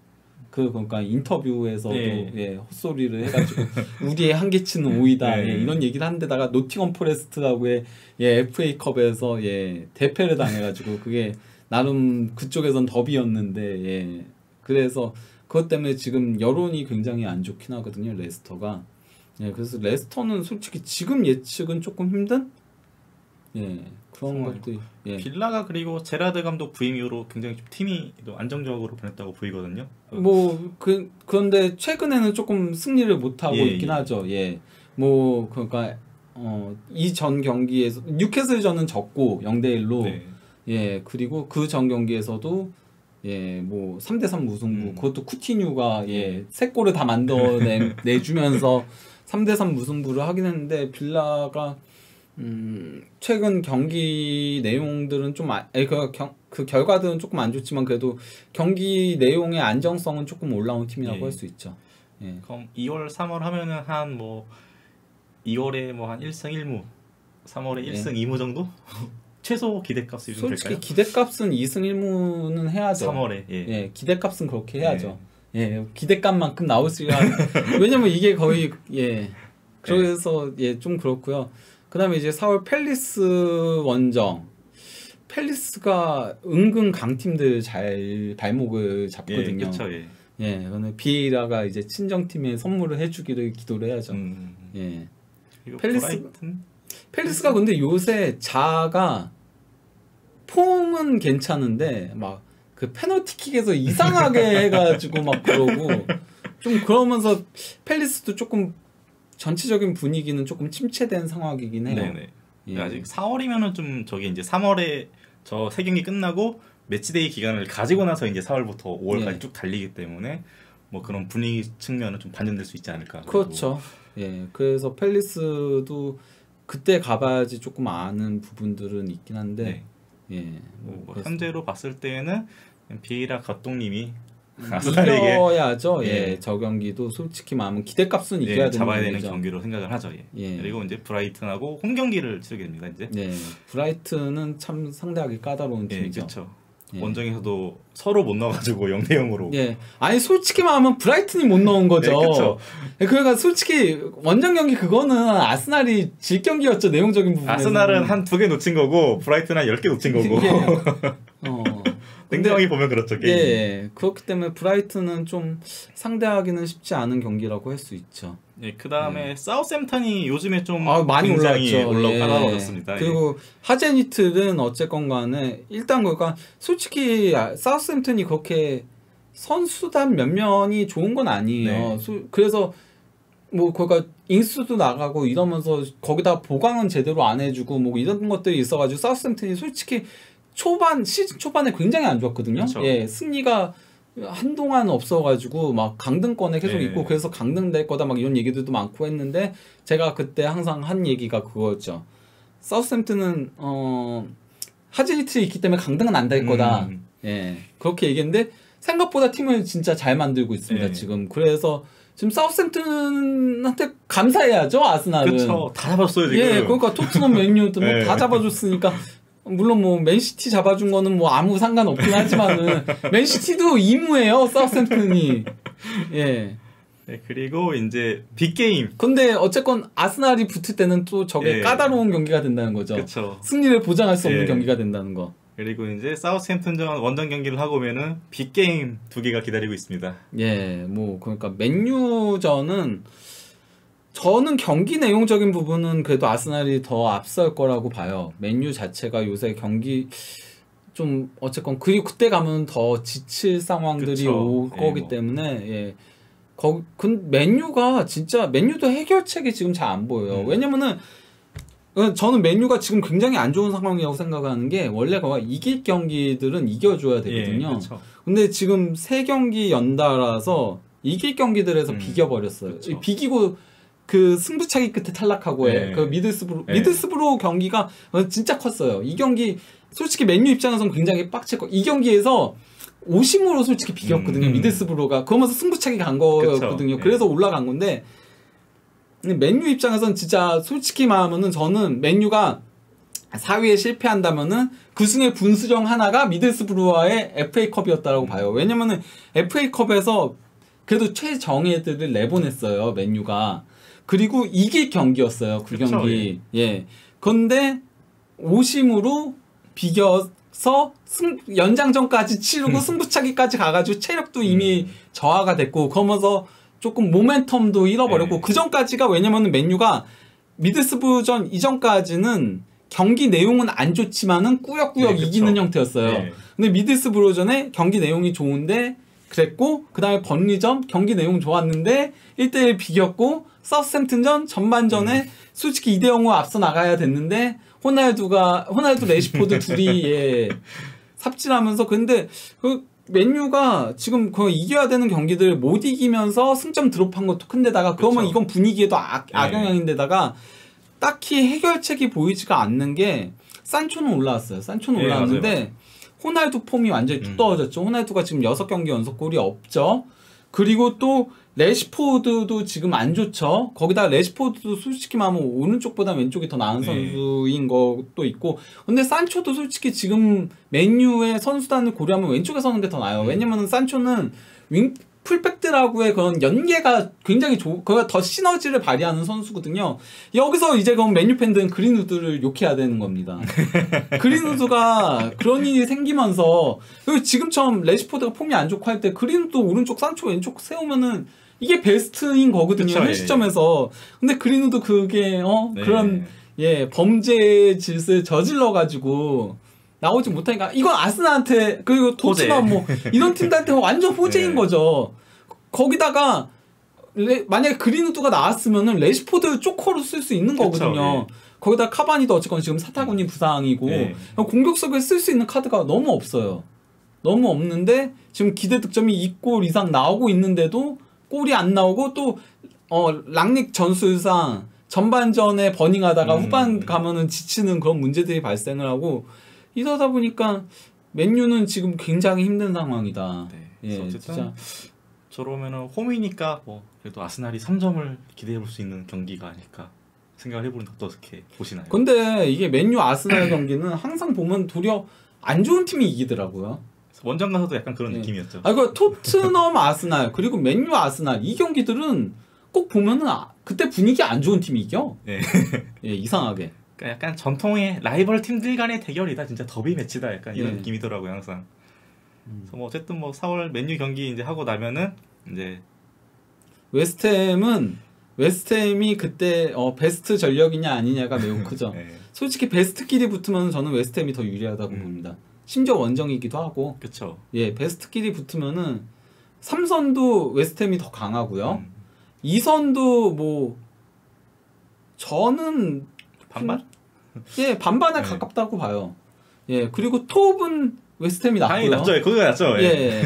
[SPEAKER 2] 그러니까 인터뷰에서도
[SPEAKER 1] 네.
[SPEAKER 2] 예, 헛소리를 해가지고 우리의 한계치는 5위다
[SPEAKER 1] 네.
[SPEAKER 2] 예, 이런 얘기를 하는데다가 노팅엄 포레스트하고의 예, FA컵에서 예, 대패를 당해가지고 그게 나름 그쪽에선 더비였는데 예, 그래서 그것 때문에 지금 여론이 굉장히 안 좋긴 하거든요. 레스터가 예, 그래서 레스터는 솔직히 지금 예측은 조금 힘든 예, 그런 것도 예.
[SPEAKER 1] 빌라가 그리고 제라드 감독 부임 이후로 굉장히 좀 팀이 또 안정적으로 변했다고 보이거든요.
[SPEAKER 2] 뭐 그런데 최근에는 조금 승리를 못 하고
[SPEAKER 1] 예,
[SPEAKER 2] 있긴
[SPEAKER 1] 예.
[SPEAKER 2] 하죠. 예. 뭐 그러니까 이전 경기에서 뉴캐슬전은 졌고 0대1로
[SPEAKER 1] 네.
[SPEAKER 2] 예, 그리고 그 전 경기에서도 예, 뭐 3대3 무승부 그것도 쿠티뉴가 예, 3골을 다 내주면서 3대3 무승부를 하긴 했는데 빌라가 최근 경기 내용들은 좀 그 결과들은 조금 안 좋지만 그래도 경기 내용의 안정성은 조금 올라온 팀이라고
[SPEAKER 1] 예.
[SPEAKER 2] 할 수 있죠. 예.
[SPEAKER 1] 그럼 2월, 3월 하면은 한 뭐 2월에 뭐 한 1승 1무, 3월에 1승 2무 정도? 최소 기대값이 좀
[SPEAKER 2] 솔직히
[SPEAKER 1] 될까요?
[SPEAKER 2] 기대값은 2승 1무는 해야죠.
[SPEAKER 1] 3월에 예.
[SPEAKER 2] 예, 기대값은 그렇게 해야죠. 예, 기대값만큼 나올 수 있는 왜냐면 이게 거의 예. 그래서 예, 좀 그렇고요. 그다음에 이제 4월 팰리스 원정. 팰리스가 은근 강팀들 잘 발목을 잡거든요.
[SPEAKER 1] 예, 그렇죠. 예.
[SPEAKER 2] 예, 그거는 비에이라가 이제 친정팀에 선물을 해주기를 기도를 해야죠. 예.
[SPEAKER 1] 그리고
[SPEAKER 2] 팰리스-
[SPEAKER 1] 브라이튼?
[SPEAKER 2] 팰리스가 근데 요새 자가 폼은 괜찮은데 막 그 페널티킥에서 이상하게 해가지고 막 그러고 좀 그러면서 팰리스도 조금 전체적인 분위기는 조금 침체된 상황이긴 해요.
[SPEAKER 1] 네네.
[SPEAKER 2] 예.
[SPEAKER 1] 아직 4월이면은 좀 저기 이제 3월에 저 세 경기 끝나고 매치데이 기간을 가지고 나서 이제 4월부터 5월까지
[SPEAKER 2] 예.
[SPEAKER 1] 쭉 달리기 때문에 뭐 그런 분위기 측면은 좀 반전될 수 있지 않을까.
[SPEAKER 2] 그렇죠. 예, 그래서 팰리스도 그때 가봐야지 조금 아는 부분들은 있긴 한데
[SPEAKER 1] 네.
[SPEAKER 2] 예,
[SPEAKER 1] 뭐
[SPEAKER 2] 그래서
[SPEAKER 1] 현재로 봤을 때는 비에이라 감독님이 아스날에게
[SPEAKER 2] 이겨야죠. 예,
[SPEAKER 1] 예.
[SPEAKER 2] 저 경기도 솔직히 말하면 기대값은 이겨야 되는
[SPEAKER 1] 잡아야 되는
[SPEAKER 2] 경기죠.
[SPEAKER 1] 경기로 생각을 하죠. 예.
[SPEAKER 2] 예.
[SPEAKER 1] 그리고 이제 브라이튼하고 홈 경기를 치르게 됩니다. 이제.
[SPEAKER 2] 네, 브라이튼은 참 상대하기 까다로운
[SPEAKER 1] 예,
[SPEAKER 2] 팀이죠.
[SPEAKER 1] 그렇죠.
[SPEAKER 2] 예.
[SPEAKER 1] 원정에서도 서로 못 넣어가지고 0대 0으로.
[SPEAKER 2] 예, 아니 솔직히 말하면 브라이튼이 못 넣은 거죠.
[SPEAKER 1] 네, 그쵸.
[SPEAKER 2] 그러니까 솔직히 원정 경기 그거는 아스날이 질 경기였죠. 내용적인 부분에서.
[SPEAKER 1] 아스날은 한 2개 놓친 거고 브라이튼은 한 10개 놓친 거고. 냉정하게 보면 그렇죠. 게임.
[SPEAKER 2] 예, 그렇기 때문에 브라이튼은 좀 상대하기는 쉽지 않은 경기라고 할 수 있죠.
[SPEAKER 1] 예, 그 다음에 사우샘턴이 요즘에 좀
[SPEAKER 2] 많이
[SPEAKER 1] 굉장히
[SPEAKER 2] 올라왔죠.
[SPEAKER 1] 까다로워졌습니다.
[SPEAKER 2] 그리고 하제니틀은 어쨌건 간에 일단 그러니까 솔직히 사우스햄튼이 그렇게 선수단 면면이 좋은 건 아니에요.
[SPEAKER 1] 네.
[SPEAKER 2] 그래서 뭐 그러니까 인수도 나가고 이러면서 거기다 보강은 제대로 안 해주고 뭐 이런 것들이 있어가지고 사우스햄튼이 솔직히 시즌 초반에 굉장히 안 좋았거든요.
[SPEAKER 1] 그쵸.
[SPEAKER 2] 예, 승리가 한동안 없어가지고 막 강등권에 계속
[SPEAKER 1] 네.
[SPEAKER 2] 있고 그래서 강등될 거다 막 이런 얘기들도 많고 했는데 제가 그때 항상 한 얘기가 그거였죠. 사우스햄튼은 하즈리틀이 있기 때문에 강등은 안 될 거다. 예, 그렇게 얘기했는데 생각보다 팀을 진짜 잘 만들고 있습니다.
[SPEAKER 1] 네.
[SPEAKER 2] 지금 그래서 지금 사우스햄튼한테 감사해야죠. 아스날은.
[SPEAKER 1] 그렇죠. 다 잡았어요 지금.
[SPEAKER 2] 예, 그러니까 토트넘 맨유도
[SPEAKER 1] 네.
[SPEAKER 2] 다 잡아줬으니까 물론 뭐 맨시티 잡아준 거는 뭐 아무 상관없긴 하지만은 맨시티도 2무예요 사우스햄튼이. 예.
[SPEAKER 1] 네, 그리고 이제 빅게임.
[SPEAKER 2] 근데 어쨌건 아스날이 붙을 때는 또 저게
[SPEAKER 1] 예.
[SPEAKER 2] 까다로운 경기가 된다는 거죠.
[SPEAKER 1] 그쵸.
[SPEAKER 2] 승리를 보장할 수 없는
[SPEAKER 1] 예.
[SPEAKER 2] 경기가 된다는 거.
[SPEAKER 1] 그리고 이제 사우스햄튼전 원정 경기를 하고 오면은 빅게임 2개가 기다리고 있습니다.
[SPEAKER 2] 예, 뭐 그러니까 맨유전은 저는 경기 내용적인 부분은 그래도 아스날이 더 앞설 거라고 봐요. 맨유 자체가 요새 경기 좀 어쨌건 그리고 그때 가면 더 지칠 상황들이
[SPEAKER 1] 그쵸.
[SPEAKER 2] 올
[SPEAKER 1] 예,
[SPEAKER 2] 거기
[SPEAKER 1] 뭐.
[SPEAKER 2] 때문에 예. 맨유가 진짜 맨유도 해결책이 지금 잘 안 보여요. 왜냐면은 저는 맨유가 지금 굉장히 안 좋은 상황이라고 생각하는 게 원래 이길 경기들은 이겨줘야 되거든요.
[SPEAKER 1] 예, 그쵸.
[SPEAKER 2] 근데 지금 3경기 연달아서 이길 경기들에서 비겨버렸어요.
[SPEAKER 1] 그쵸.
[SPEAKER 2] 비기고 그 승부차기 끝에 탈락하고
[SPEAKER 1] 예.
[SPEAKER 2] 그 미들스브로
[SPEAKER 1] 예.
[SPEAKER 2] 미들스브로 경기가 진짜 컸어요. 이 경기 솔직히 맨유 입장에서는 굉장히 빡쳤고 이 경기에서 오심으로 솔직히 비겼거든요. 미들스브로가 그러면서 승부차기 간 거거든요.
[SPEAKER 1] 그쵸.
[SPEAKER 2] 그래서 올라간 건데 근데 맨유 입장에서는 진짜 솔직히 말하면은 저는 맨유가 4위에 실패한다면은 그 중에 분수령 하나가 미들스브루와의 FA컵이었다라고 봐요. 왜냐면은 FA컵에서 그래도 최정예들을 내보냈어요. 맨유가. 그리고 이길 경기였어요. 그
[SPEAKER 1] 그쵸,
[SPEAKER 2] 경기. 예. 그런데 오심으로 비겨서 연장전까지 치르고 승부차기까지 가가지고 체력도 이미 저하가 됐고 그러면서 조금 모멘텀도 잃어버렸고
[SPEAKER 1] 네.
[SPEAKER 2] 그 전까지가 왜냐면은 맨유가 미들스브루전 이전까지는 경기 내용은 안 좋지만은 꾸역꾸역
[SPEAKER 1] 네,
[SPEAKER 2] 이기는 형태였어요.
[SPEAKER 1] 네.
[SPEAKER 2] 근데 미들스브루전에 경기 내용이 좋은데 그랬고 그 다음에 번리전 경기 내용 좋았는데 1대1 비겼고 사우스햄튼전 전반전에 솔직히 2대0으로 앞서 나가야 됐는데 호날두 레시포드 둘이 예, 삽질하면서 근데 그 맨유가 지금 거의 이겨야 되는 경기들 못 이기면서 승점 드롭한 것도 큰데다가 그러면
[SPEAKER 1] 그쵸.
[SPEAKER 2] 이건 분위기에도 악영향인데다가 딱히 해결책이 보이지가 않는 게 산초는 올라왔어요. 산초는
[SPEAKER 1] 예,
[SPEAKER 2] 올라왔는데
[SPEAKER 1] 맞아요.
[SPEAKER 2] 호날두 폼이 완전히 뚝 떨어졌죠. 호날두가 지금 6경기 연속 골이 없죠. 그리고 또 레시포드도 지금 안 좋죠. 거기다 레시포드도 솔직히 말하면 오른쪽보다 왼쪽이 더 나은
[SPEAKER 1] 네.
[SPEAKER 2] 선수인 것도 있고 근데 산초도 솔직히 지금 맨유의 선수단을 고려하면 왼쪽에 서는 게 더 나아요. 왜냐면은 산초는 풀백들하고의 그런 연계가 굉장히 거기가 더 시너지를 발휘하는 선수거든요. 여기서 이제 그럼 맨유 팬들은 그린우드를 욕해야 되는 겁니다. 그린우드가 그런 일이 생기면서 그리고 지금처럼 레시포드가 폼이 안 좋고 할 때 그린우드 오른쪽 산초 왼쪽 세우면은 이게 베스트인 거거든요.
[SPEAKER 1] 그쵸,
[SPEAKER 2] 현
[SPEAKER 1] 예.
[SPEAKER 2] 시점에서. 근데 그린우드 그게
[SPEAKER 1] 네.
[SPEAKER 2] 그런 예 범죄 짓을 저질러 가지고 나오지 못하니까 이건 아스날한테 그리고 토트넘 뭐 이런 팀들한테 완전 호재인
[SPEAKER 1] 네.
[SPEAKER 2] 거죠. 거기다가 만약에 그린우드가 나왔으면은 레시포드 쪼커로 쓸 수 있는
[SPEAKER 1] 그쵸,
[SPEAKER 2] 거거든요. 거기다 카바니도 어쨌건 지금 사타구니 부상이고
[SPEAKER 1] 네.
[SPEAKER 2] 공격석에 쓸 수 있는 카드가 너무 없어요. 너무 없는데 지금 기대 득점이 2골 이상 나오고 있는데도 골이 안 나오고 또 랑닉 전술상 전반전에 버닝하다가 후반 가면은 지치는 그런 문제들이 발생을 하고 이러다 보니까 맨유는 지금 굉장히 힘든 상황이다.
[SPEAKER 1] 네.
[SPEAKER 2] 예,
[SPEAKER 1] 어쨌든
[SPEAKER 2] 진짜.
[SPEAKER 1] 저러면은 홈이니까 뭐 그래도 아스날이 3점을 기대해 볼 수 있는 경기가 아닐까 생각을 해보는데 어떻게 보시나요?
[SPEAKER 2] 근데 이게 맨유 아스날 경기는 항상 보면 도리어 안 좋은 팀이 이기더라고요.
[SPEAKER 1] 원정 가서도 약간 그런
[SPEAKER 2] 예.
[SPEAKER 1] 느낌이었죠.
[SPEAKER 2] 그 토트넘 아스날 그리고 맨유 아스날 이 경기들은 꼭 보면은 그때 분위기 안 좋은 팀이 이겨.
[SPEAKER 1] 네.
[SPEAKER 2] 예, 이상하게.
[SPEAKER 1] 그러니까 약간 전통의 라이벌 팀들 간의 대결이다. 진짜 더비 매치다. 약간 이런
[SPEAKER 2] 예.
[SPEAKER 1] 느낌이더라고요, 항상. 그래서 뭐 어쨌든 뭐 4월 맨유 경기 이제 하고 나면은 이제
[SPEAKER 2] 웨스트햄이 그때 베스트 전력이냐 아니냐가 매우 크죠.
[SPEAKER 1] 네.
[SPEAKER 2] 솔직히 베스트끼리 붙으면 저는 웨스트햄이 더 유리하다고 봅니다. 심지어 원정이기도 하고.
[SPEAKER 1] 그쵸.
[SPEAKER 2] 예, 베스트끼리 붙으면은 3선도 웨스트햄이 더 강하고요. 2선도 뭐 저는
[SPEAKER 1] 반반?
[SPEAKER 2] 예, 반반에
[SPEAKER 1] 네.
[SPEAKER 2] 가깝다고 봐요. 예, 그리고 톱은 웨스트햄이
[SPEAKER 1] 당연히
[SPEAKER 2] 낮고요.
[SPEAKER 1] 낮죠. 거기가 낮죠.
[SPEAKER 2] 예.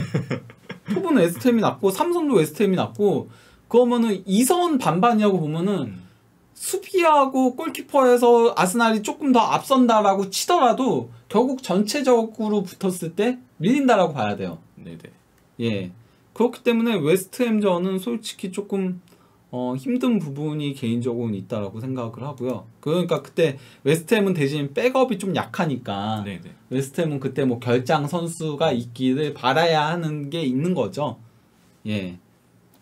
[SPEAKER 2] 톱은 웨스트햄이 낮고 3선도 웨스트햄이 낮고 그러면은 2선 반반이라고 보면은 수비하고 골키퍼에서 아스날이 조금 더 앞선다라고 치더라도 결국 전체적으로 붙었을 때 밀린다라고 봐야 돼요.
[SPEAKER 1] 네네.
[SPEAKER 2] 예. 그렇기 때문에 웨스트햄전은 솔직히 조금 힘든 부분이 개인적으로는 있다라고 생각을 하고요. 그러니까 그때 웨스트햄은 대신 백업이 좀 약하니까
[SPEAKER 1] 네네.
[SPEAKER 2] 웨스트햄은 그때 뭐 결장 선수가 있기를 바라야 하는 게 있는 거죠. 예.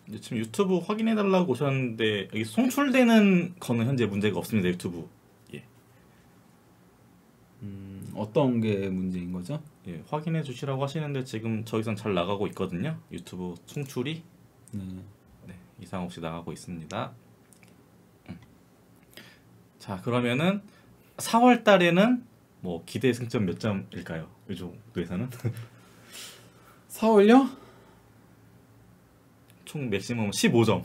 [SPEAKER 1] 이제 지금 유튜브 확인해달라고 오셨는데 여기 송출되는 거는 현재 문제가 없습니다. 유튜브. 예.
[SPEAKER 2] 어떤 게 문제인 거죠?
[SPEAKER 1] 예, 확인해 주시라고 하시는데 지금 저기선 잘 나가고 있거든요. 유튜브 송출이
[SPEAKER 2] 네.
[SPEAKER 1] 네, 이상 없이 나가고 있습니다. 자, 그러면은 4월 달에는 뭐 기대 승점 몇 점일까요? 이 정도에서는
[SPEAKER 2] 4월요?
[SPEAKER 1] 총 맥시멈 15점.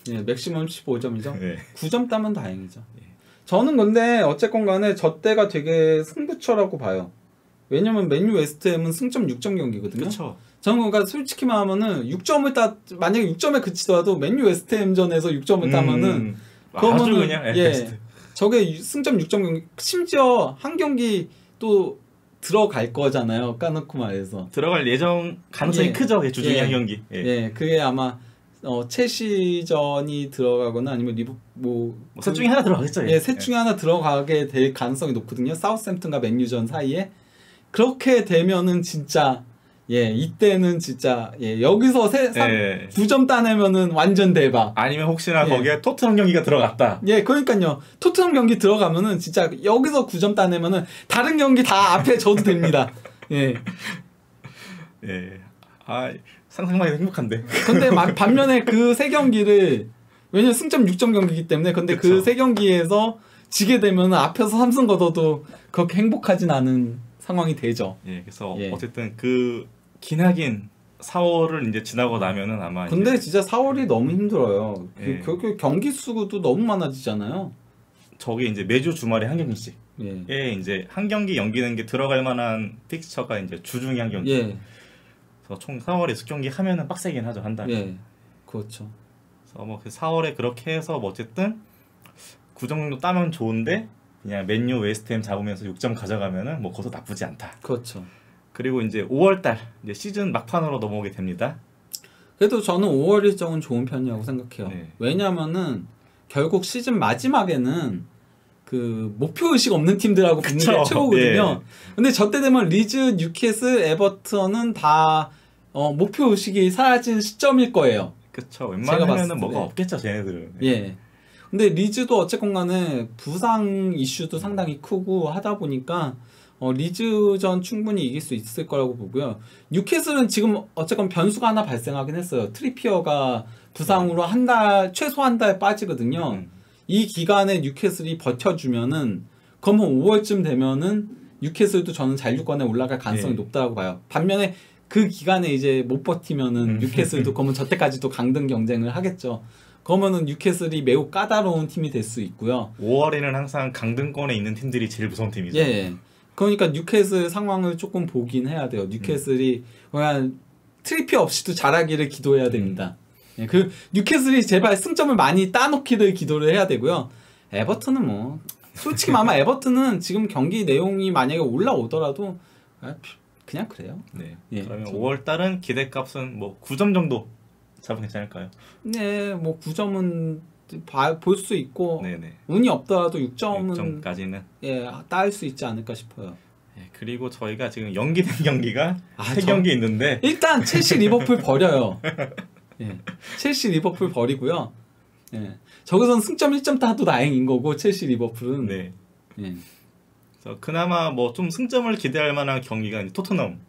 [SPEAKER 2] 예, 맥시멈 15점이죠.
[SPEAKER 1] 네.
[SPEAKER 2] 9점 따면 다행이죠. 저는 근데 어쨌건 간에 저 때가 되게 승부처라고 봐요. 왜냐면 맨유 웨스트햄은 승점 6점 경기거든요.
[SPEAKER 1] 그렇죠.
[SPEAKER 2] 저는 그러니까 솔직히 말하면은 6점을 만약에 6점에 그치더라도 맨유 웨스트햄전에서 6점을 따면은
[SPEAKER 1] 아주 그냥
[SPEAKER 2] 예,
[SPEAKER 1] 베스트.
[SPEAKER 2] 저게 승점 6점 경기 심지어 한 경기 또 들어갈 거잖아요. 까놓고 말해서
[SPEAKER 1] 들어갈 예정 가능성이
[SPEAKER 2] 예.
[SPEAKER 1] 크죠. 주중에
[SPEAKER 2] 예.
[SPEAKER 1] 한 경기. 예.
[SPEAKER 2] 예, 그게 아마 첼시전이 들어가거나 아니면
[SPEAKER 1] 셋 중에 하나 들어가겠죠.
[SPEAKER 2] 예, 셋 중에 하나 들어가게 될 가능성이 높거든요. 사우스햄튼과 맨유전 사이에. 그렇게 되면은 진짜 예, 이때는 진짜 예, 여기서 9점 따내면은 완전 대박.
[SPEAKER 1] 아니면 혹시나
[SPEAKER 2] 예.
[SPEAKER 1] 거기에 토트넘 경기가 들어갔다.
[SPEAKER 2] 예, 그러니까요. 토트넘 경기 들어가면은 진짜 여기서 9점 따내면은 다른 경기 다 앞에 져도 됩니다. 예.
[SPEAKER 1] 예. 아, 상상만 해도 행복한데.
[SPEAKER 2] 근데 반면에 그 세 경기를 왜냐면 승점 6점 경기이기 때문에 근데 그 세 경기에서 지게 되면 앞에서 3승 거둬도 그렇게 행복하진 않은 상황이 되죠.
[SPEAKER 1] 예, 그래서
[SPEAKER 2] 예.
[SPEAKER 1] 어쨌든 그 기나긴 4월을 이제 지나고 나면은 아마
[SPEAKER 2] 근데
[SPEAKER 1] 이제
[SPEAKER 2] 진짜 4월이 너무 힘들어요.
[SPEAKER 1] 예.
[SPEAKER 2] 그 경기 수도 너무 많아지잖아요.
[SPEAKER 1] 저게 이제 매주 주말에 한 경기씩.
[SPEAKER 2] 예.
[SPEAKER 1] 예, 이제 한 경기 연기는 게 들어갈 만한 픽스처가 이제 주중에 한 경기.
[SPEAKER 2] 예.
[SPEAKER 1] 그래서 총 4월에 20경기 하면은 빡세긴 하죠, 한 달.
[SPEAKER 2] 예. 그렇죠.
[SPEAKER 1] 그래서 뭐 그 4월에 그렇게 해서 뭐 어쨌든 9점 정도 따면 좋은데 그냥 맨유 웨스트햄 잡으면서 6점 가져가면은 뭐 그것도 나쁘지 않다.
[SPEAKER 2] 그렇죠.
[SPEAKER 1] 그리고 이제 5월 달 이제 시즌 막판으로 넘어오게 됩니다.
[SPEAKER 2] 그래도 저는 5월 일정은 좋은 편이라고 생각해요.
[SPEAKER 1] 네.
[SPEAKER 2] 왜냐면은 결국 시즌 마지막에는 그 목표 의식 없는 팀들하고 붙는 게 최고거든요.
[SPEAKER 1] 예.
[SPEAKER 2] 근데 저 때 되면 리즈, 뉴캐슬, 에버턴은 다 목표 의식이 사라진 시점일 거예요.
[SPEAKER 1] 그쵸.
[SPEAKER 2] 제가 봤을
[SPEAKER 1] 웬만하면은
[SPEAKER 2] 때.
[SPEAKER 1] 뭐가 없겠죠, 쟤네들은.
[SPEAKER 2] 예. 근데 리즈도 어쨌건 간에 부상 이슈도 상당히 크고 하다 보니까 리즈전 충분히 이길 수 있을 거라고 보고요. 뉴캐슬은 지금 어쨌건 변수가 하나 발생하긴 했어요. 트리피어가 부상으로 최소 한 달 빠지거든요. 이 기간에 뉴캐슬이 버텨주면은 그러면 5월쯤 되면은 뉴캐슬도 저는 잔류권에 올라갈 가능성이
[SPEAKER 1] 예.
[SPEAKER 2] 높다고 봐요. 반면에 그 기간에 이제 못 버티면은 뉴캐슬도 그러면 저때까지도 강등 경쟁을 하겠죠. 그러면은 뉴캐슬이 매우 까다로운 팀이 될 수 있고요.
[SPEAKER 1] 5월에는 항상 강등권에 있는 팀들이 제일 무서운 팀이죠.
[SPEAKER 2] 예. 그러니까 뉴캐슬 상황을 조금 보긴 해야 돼요. 뉴캐슬이 그냥 트리피 없이도 잘하기를 기도해야 됩니다. 예, 그 뉴캐슬이 제발 승점을 많이 따놓기를 기도를 해야 되고요. 에버튼은 뭐 솔직히 아마 에버튼은 지금 경기 내용이 만약에 올라오더라도 그냥 그래요.
[SPEAKER 1] 네.
[SPEAKER 2] 예,
[SPEAKER 1] 그러면 5월 달은 기대값은 뭐 9점 정도 잡으면 괜찮을까요?
[SPEAKER 2] 네, 뭐 9점은 볼 수 있고
[SPEAKER 1] 네네.
[SPEAKER 2] 운이 없더라도 6점은
[SPEAKER 1] 6점까지는.
[SPEAKER 2] 예, 따을 수 있지 않을까 싶어요.
[SPEAKER 1] 예, 그리고 저희가 지금 연기된 경기가
[SPEAKER 2] 아,
[SPEAKER 1] 3경기 있는데
[SPEAKER 2] 일단 첼시 리버풀 버려요. 예. 첼시 리버풀 버리고요. 예. 저기선 승점 1점 따도 다행인 거고 첼시 리버풀은
[SPEAKER 1] 네.
[SPEAKER 2] 예.
[SPEAKER 1] 그래서 그나마 뭐 좀 승점을 기대할 만한 경기가 이제 토트넘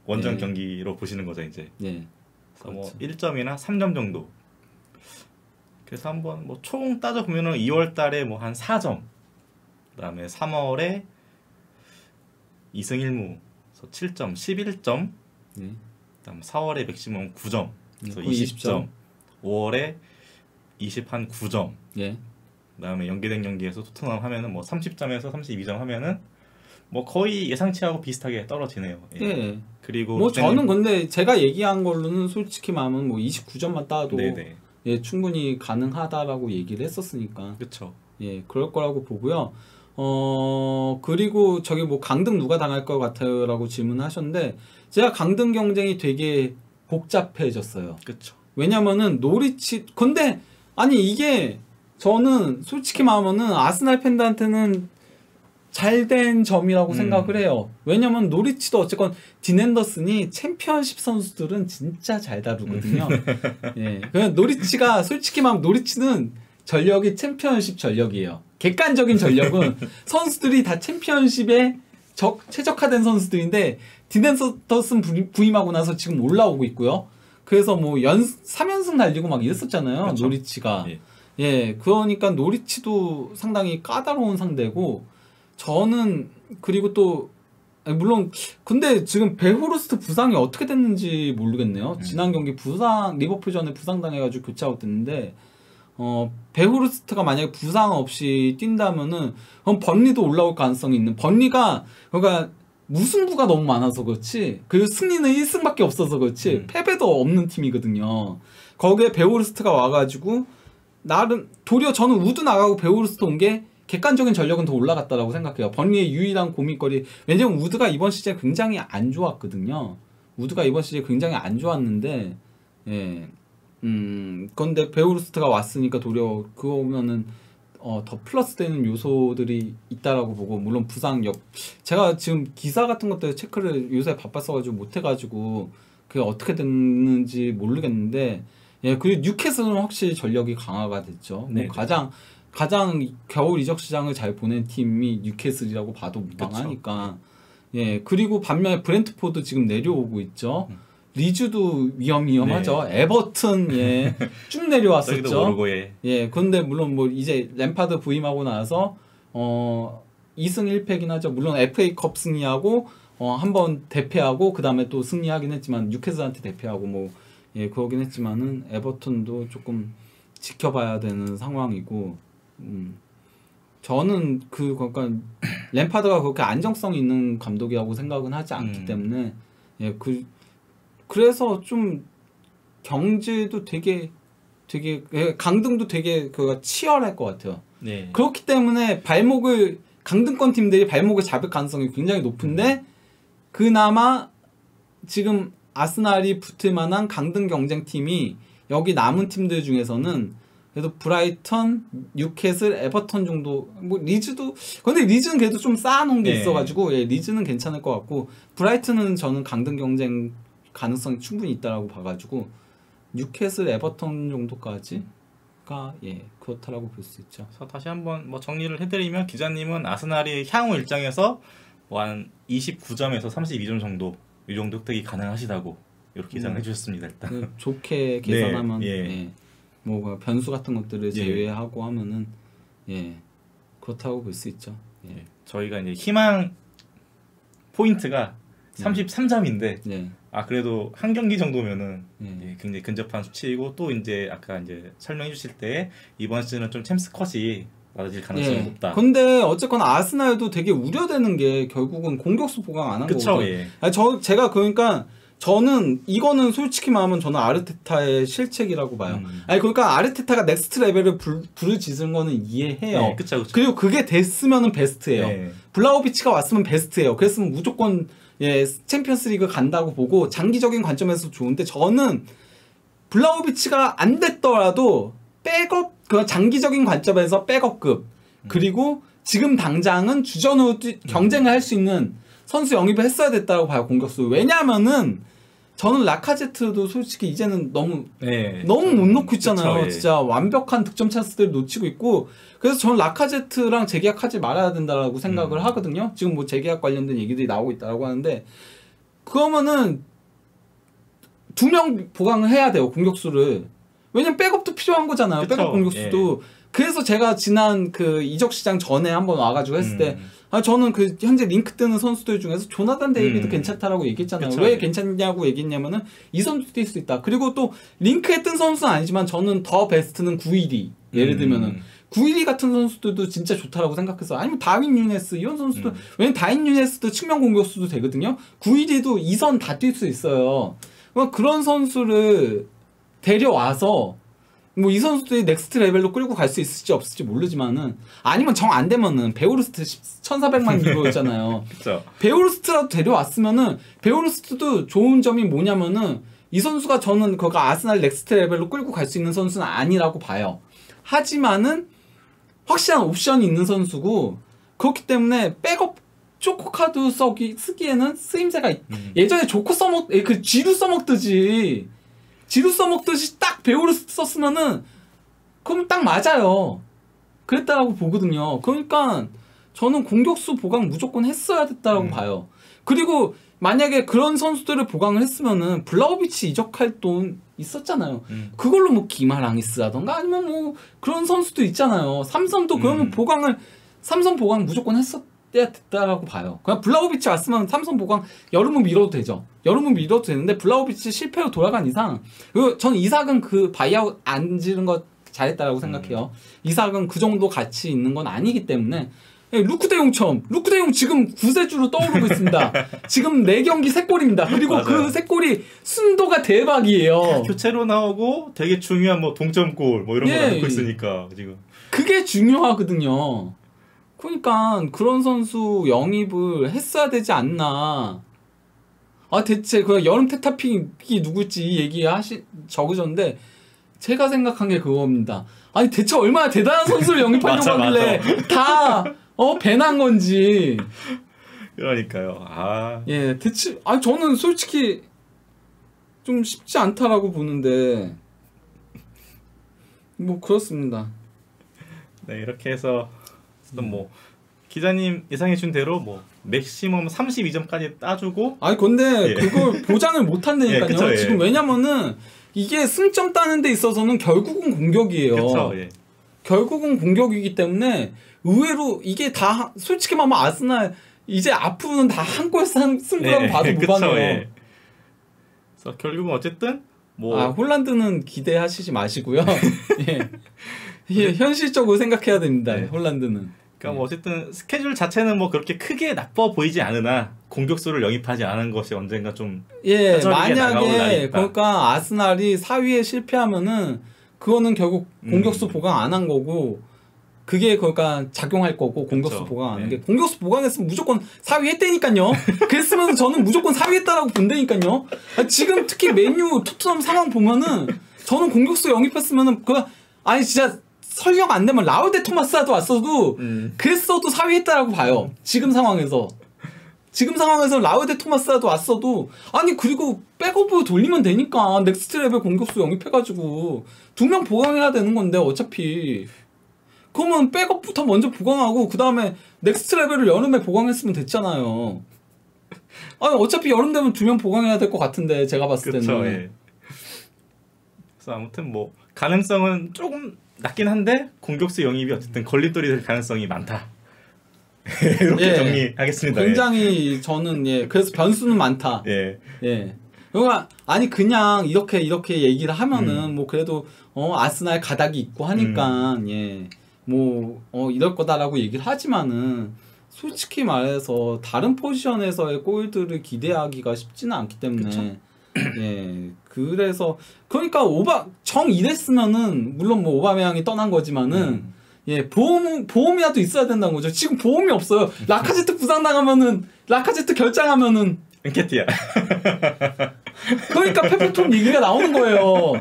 [SPEAKER 1] 원정
[SPEAKER 2] 네.
[SPEAKER 1] 경기로 보시는 거죠, 이제.
[SPEAKER 2] 예.
[SPEAKER 1] 그래서 뭐
[SPEAKER 2] 그렇죠.
[SPEAKER 1] 1점이나 3점 정도. 그래서 한번 뭐 총 따져 보면은 2월 달에 뭐 한 4점. 그다음에 3월에 2승 1무. 그래서 7점, 11점.
[SPEAKER 2] 예.
[SPEAKER 1] 그다음 4월에 맥시멈 9점. 그래서
[SPEAKER 2] 거의
[SPEAKER 1] 20점. 5월에 20한 9점.
[SPEAKER 2] 예.
[SPEAKER 1] 그다음에 연계된 경기에서 토트넘 하면은 뭐 30점에서 32점 하면은 뭐 거의 예상치하고 비슷하게 떨어지네요. 예.
[SPEAKER 2] 예.
[SPEAKER 1] 그리고
[SPEAKER 2] 뭐
[SPEAKER 1] 그때는-
[SPEAKER 2] 저는 근데 제가 얘기한 걸로는 솔직히 말하면 뭐 29점만 따도
[SPEAKER 1] 네네.
[SPEAKER 2] 예, 충분히 가능하다라고 얘기를 했었으니까
[SPEAKER 1] 그렇죠.
[SPEAKER 2] 예, 그럴 거라고 보고요. 그리고 저기 뭐 강등 누가 당할 것 같아요라고 질문하셨는데 제가 강등 경쟁이 되게 복잡해졌어요.
[SPEAKER 1] 그렇죠.
[SPEAKER 2] 왜냐면은 노리치 근데 아니 이게 저는 솔직히 말하면은 아스날 팬들한테는 잘된 점이라고 생각을 해요. 왜냐면 노리치도 어쨌건 딘 앤더슨이 챔피언십 선수들은 진짜 잘 다루거든요. 예. 그냥 노리치가 솔직히 말하면 노리치는 전력이 챔피언십 전력이에요. 객관적인 전력은 선수들이 다 챔피언십에 최적화된 선수들인데 딘 앤더슨 부임하고 나서 지금 올라오고 있고요. 그래서 뭐 3연승 달리고 막 이랬었잖아요. 그쵸? 노리치가. 예. 그러니까 노리치도 상당히 까다로운 상대고 저는 그리고 또 물론 근데 지금 베호르스트 부상이 어떻게 됐는지 모르겠네요. 지난 경기 리버풀전에 부상당해가지고 교체하고 됐는데 베호르스트가 만약에 부상 없이 뛴다면은 그럼 번리도 올라올 가능성이 있는 번리가 그러니까 무승부가 너무 많아서 그렇지 그리고 승리는 1승밖에 없어서 그렇지 패배도 없는 팀이거든요. 거기에 베호르스트가 와가지고 나름 도리어 저는 우드 나가고 베호르스트 온 게 객관적인 전력은 더 올라갔다라고 생각해요. 번리의 유일한 고민거리 왜냐면 우드가 이번 시즌에 굉장히 안 좋았거든요. 우드가 이번 시즌에 굉장히 안 좋았는데 예. 그런데 베호르스트가 왔으니까 도리어 그거면은 더 플러스 되는 요소들이 있다라고 보고 물론 제가 지금 기사 같은 것들 체크를 요새 바빴어가지고 못해가지고 그게 어떻게 됐는지 모르겠는데 예 그리고 뉴캐슬은 확실히 전력이 강화가 됐죠. 뭐 가장 겨울 이적 시장을 잘 보낸 팀이 뉴캐슬이라고 봐도 무방하니까 예 그리고 반면에 브렌트포드 지금 내려오고 있죠. 리즈도 위험하죠. 에버튼 예 쭉 내려왔었죠. 예 그런데 물론 뭐 이제 램파드 부임하고 나서 2승 1패긴 하죠. 물론 FA컵 승리하고 한번 대패하고 그 다음에 또 승리하긴 했지만 뉴캐슬한테 대패하고 뭐 예 그러긴 했지만은 에버튼도 조금 지켜봐야 되는 상황이고 저는 그러니까 램파드가 그렇게 안정성 있는 감독이라고 생각은 하지 않기 때문에 예 그래서 좀 경제도 되게 강등도 되게 치열할 것 같아요. 네. 그렇기 때문에 강등권 팀들이 발목을 잡을 가능성이 굉장히 높은데 그나마 지금 아스날이 붙을 만한 강등 경쟁 팀이 여기 남은 팀들 중에서는 그래도 브라이턴, 뉴캐슬, 에버턴 정도 뭐 리즈도 근데 리즈는 그래도 좀 쌓아놓은 게 있어가지고 예, 리즈는 괜찮을 것 같고 브라이튼은 저는 강등 경쟁 가능성이 충분히 있다라고 봐가지고 뉴캐슬, 에버턴 정도까지가 예 그렇다라고 볼 수 있죠.
[SPEAKER 1] 그래서 다시 한번 뭐 정리를 해드리면 기자님은 아스날이 향후 일정에서 뭐 한 29점에서 32점 정도 이 정도 획득이 가능하시다고 이렇게 예상을 해주셨습니다. 일단
[SPEAKER 2] 좋게 계산하면 예. 뭐 변수 같은 것들을 제외하고 하면은 예 그렇다고 볼 수 있죠. 예.
[SPEAKER 1] 저희가 이제 희망 포인트가 33점인데 그래도 한 경기 정도면은 굉장히 근접한 수치이고 또 이제 아까 이제 설명해 주실 때 이번 시즌은 좀 챔스 컷이 낮아질 가능성이 높다.
[SPEAKER 2] 근데 어쨌거나 아스날도 되게 우려되는 게 결국은 공격수 보강 안 한 거거든요. 제가 그러니까 저는 이거는 솔직히 말하면 저는 아르테타의 실책이라고 봐요. 그러니까 아르테타가 넥스트 레벨을 부르짖은 거는 이해해요.
[SPEAKER 1] 그쵸.
[SPEAKER 2] 그리고 그게 됐으면은 베스트예요. 블라우비치가 왔으면 베스트예요. 그랬으면 무조건 챔피언스리그 간다고 보고 장기적인 관점에서 좋은데 저는 블라우비치가 안 됐더라도 백업 장기적인 관점에서 백업급 그리고 지금 당장은 주전으로 경쟁을 할 수 있는 선수 영입을 했어야 됐다고 봐요. 공격수. 왜냐하면은 저는 라카제트도 솔직히 이제는 너무 못 놓고 있잖아요. 진짜 완벽한 득점 찬스들을 놓치고 있고 그래서 저는 라카제트랑 재계약하지 말아야 된다라고 생각을 하거든요. 지금 뭐 재계약 관련된 얘기들이 나오고 있다라고 하는데 그러면은 2명 보강을 해야 돼요. 공격수를. 왜냐면 백업도 필요한 거잖아요. 백업 공격수도. 그래서 제가 지난 그 이적 시장 전에 한번 와가지고 했을 때 저는 그 현재 링크 뜨는 선수들 중에서 조나단 데이비드 괜찮다라고 얘기했잖아요. 왜 괜찮냐고 얘기했냐면은 이 선수 뛸 수 있다. 그리고 또 링크에 뜬 선수는 아니지만 저는 더 베스트는 912 예를 들면은 912 같은 선수들도 진짜 좋다라고 생각했어. 아니면 다윈 뉴네스 이런 선수도 왜냐면 다윈 뉴네스도 측면 공격수도 되거든요. 912도 2선 다 뛸 수 있어요. 그런 선수를 데려와서 뭐 이 선수들이 넥스트 레벨로 끌고 갈 수 있을지 없을지 모르지만은 아니면 정 안 되면은 베오르스트 1,400만 유로였잖아요. 베오르스트라도 데려왔으면은 베오르스트도 좋은 점이 뭐냐면은 이 선수가 저는 그가 아스날 넥스트 레벨로 끌고 갈 수 있는 선수는 아니라고 봐요. 하지만은 확실한 옵션이 있는 선수고 그렇기 때문에 백업 조코 카드 쓰기에는 쓰임새가 예전에 조코 그 지루 써먹듯이 딱 배우를 썼으면은 그럼 딱 맞아요. 그랬다라고 보거든요. 그러니까 저는 공격수 보강 무조건 했어야 됐다라고 봐요. 그리고 만약에 그런 선수들을 보강을 했으면은 블라우비치 이적할 돈 있었잖아요. 그걸로 뭐 기마랑이스라던가 아니면 뭐 그런 선수도 있잖아요. 삼성도 그러면 삼성 보강 무조건 했어야 됐다라고 봐요. 그냥 블라우비치 왔으면 삼성 보강 여름은 미뤄도 되죠. 여름은 미뤄도 되는데 블라우비치 실패로 돌아간 이상 저는 이삭은 그 바이아웃 안 지른 거 잘했다라고 생각해요. 이삭은 그 정도 가치 있는 건 아니기 때문에 루크 대용처럼 루크 대용 지금 구세주로 떠오르고 있습니다. 지금 4경기 3골입니다. 그리고
[SPEAKER 1] 맞아요.
[SPEAKER 2] 그 3골이 순도가 대박이에요.
[SPEAKER 1] 교체로 나오고 되게 중요한 뭐 동점골 뭐 이런 거
[SPEAKER 2] 예.
[SPEAKER 1] 넣고 있으니까 지금.
[SPEAKER 2] 그게 중요하거든요. 그러니까 그런 선수 영입을 했어야 되지 않나. 아 대체 그 여름 테타픽이 누굴지 적으셨는데 제가 생각한 게 그겁니다. 아니 대체 얼마나 대단한 선수를 영입하려고 하길래 다 배난 건지.
[SPEAKER 1] 그러니까요.
[SPEAKER 2] 예, 대체 저는 솔직히 좀 쉽지 않다라고 보는데 뭐 그렇습니다.
[SPEAKER 1] 네, 이렇게 해서 뭐 기자님 예상해 준 대로 뭐 맥시멈 32점까지 따주고
[SPEAKER 2] 근데 그걸 보장을 못 한다니까요.
[SPEAKER 1] 그쵸,
[SPEAKER 2] 지금 왜냐면은 이게 승점 따는 데 있어서는 결국은 공격이에요.
[SPEAKER 1] 그쵸,
[SPEAKER 2] 결국은 공격이기 때문에 의외로 이게 다 솔직히 말하면 아스날 이제 앞으로는 다 한 골 승부라고 봐도 무방해요.
[SPEAKER 1] 그래서 결국은 어쨌든 뭐
[SPEAKER 2] 홀란드는 기대하시지 마시고요. 예, 현실적으로 생각해야 됩니다. 홀란드는.
[SPEAKER 1] 그러니까 뭐 어쨌든 스케줄 자체는 뭐 그렇게 크게 나빠 보이지 않으나 공격수를 영입하지 않은 것이 언젠가 좀
[SPEAKER 2] 만약에 그러니까 아스날이 4위에 실패하면은 그거는 결국 공격수 보강 안 한 거고 그게 그러니까 작용할 거고 공격수 보강 안 한 게 공격수 보강했으면 무조건 4위 했다니까요. 그랬으면 저는 무조건 4위 했다라고 본다니까요. 지금 특히 맨유 토트넘 상황 보면은 저는 공격수 영입했으면은 진짜 설령 안 되면 라우데 토마스라도 왔어도 그랬어도 4위 했다라고 봐요. 지금 상황에서 라우데 토마스라도 왔어도 그리고 백업으로 돌리면 되니까 넥스트 레벨 공격수 영입해가지고 2명 보강해야 되는 건데 어차피 그러면 백업부터 먼저 보강하고 그 다음에 넥스트 레벨을 여름에 보강했으면 됐잖아요. 어차피 여름 되면 2명 보강해야 될 것 같은데 제가 봤을 때는.
[SPEAKER 1] 그쵸, 예. 그래서 아무튼 뭐 가능성은 조금 낮긴 한데 공격수 영입이 어쨌든 걸림돌이 될 가능성이 많다. 이렇게 정리하겠습니다.
[SPEAKER 2] 굉장히 저는 그래서 변수는 많다. 그러니까 그냥 이렇게 얘기를 하면은 뭐 그래도 아스날 가닥이 있고 하니까 뭐 이럴 거다라고 얘기를 하지만은 솔직히 말해서 다른 포지션에서의 골들을 기대하기가 쉽지는 않기 때문에 그래서 그러니까 이랬으면은 물론 뭐 오바메양이 떠난 거지만은 보험이라도 있어야 된다는 거죠. 지금 보험이 없어요. 라카제트 부상 나가면은 라카제트 결장하면은
[SPEAKER 1] 엔케티아.
[SPEAKER 2] 그러니까 페페톱 얘기가 나오는 거예요.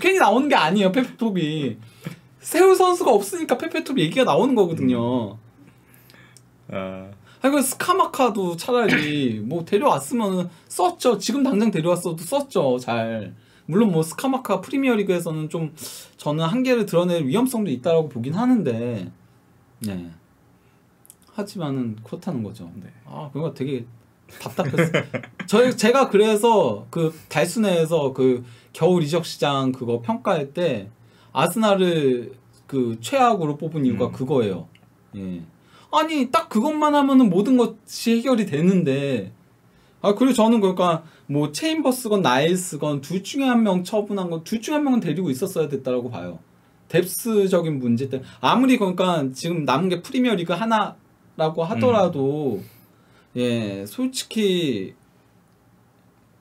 [SPEAKER 2] 괜히 나오는 게 아니에요. 페페톱이 세울 선수가 없으니까 페페톱 얘기가 나오는 거거든요. 스카마카도 차라리 뭐 데려왔으면 썼죠. 지금 당장 데려왔어도 썼죠. 잘. 물론 뭐 스카마카 프리미어리그에서는 좀 저는 한계를 드러낼 위험성도 있다라고 보긴 하는데 하지만은 그렇다는 거죠. 그거 되게 답답했어요. 제가 그래서 그 달순회에서 그 겨울 이적 시장 그거 평가할 때 아스날을 그 최악으로 뽑은 이유가 그거예요. 딱 그것만 하면은 모든 것이 해결이 되는데 그리고 저는 그러니까 뭐 체인버스건 나일스건 둘 중에 한 명 처분한 건 둘 중에 한 명은 데리고 있었어야 됐다라고 봐요. 뎁스적인 문제 때문에 아무리 그러니까 지금 남은 게 프리미어리그 하나라고 하더라도 솔직히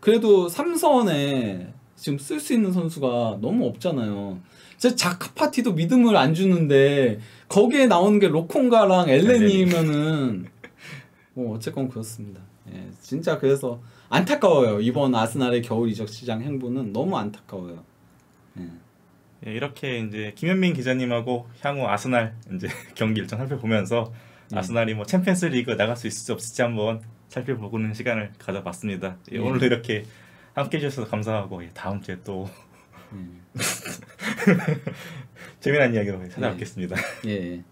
[SPEAKER 2] 그래도 삼선에 지금 쓸 수 있는 선수가 너무 없잖아요. 자카파티도 믿음을 안 주는데 거기에 나오는 게 로콩가랑 엘렌이면은 뭐 어쨌건 그렇습니다. 진짜 그래서 안타까워요. 이번 아스날의 겨울 이적 시장 행보는 너무 안타까워요.
[SPEAKER 1] 예, 이렇게 이제 김현민 기자님하고 향후 아스날 이제 경기 일정 살펴보면서 아스날이 뭐 챔피언스리그 나갈 수 있을지 없을지 한번 살펴보는 시간을 가져봤습니다. 예, 오늘도 이렇게 함께 해주셔서 감사하고 다음 주에 또 재미난 이야기로 찾아뵙겠습니다.
[SPEAKER 2] 예.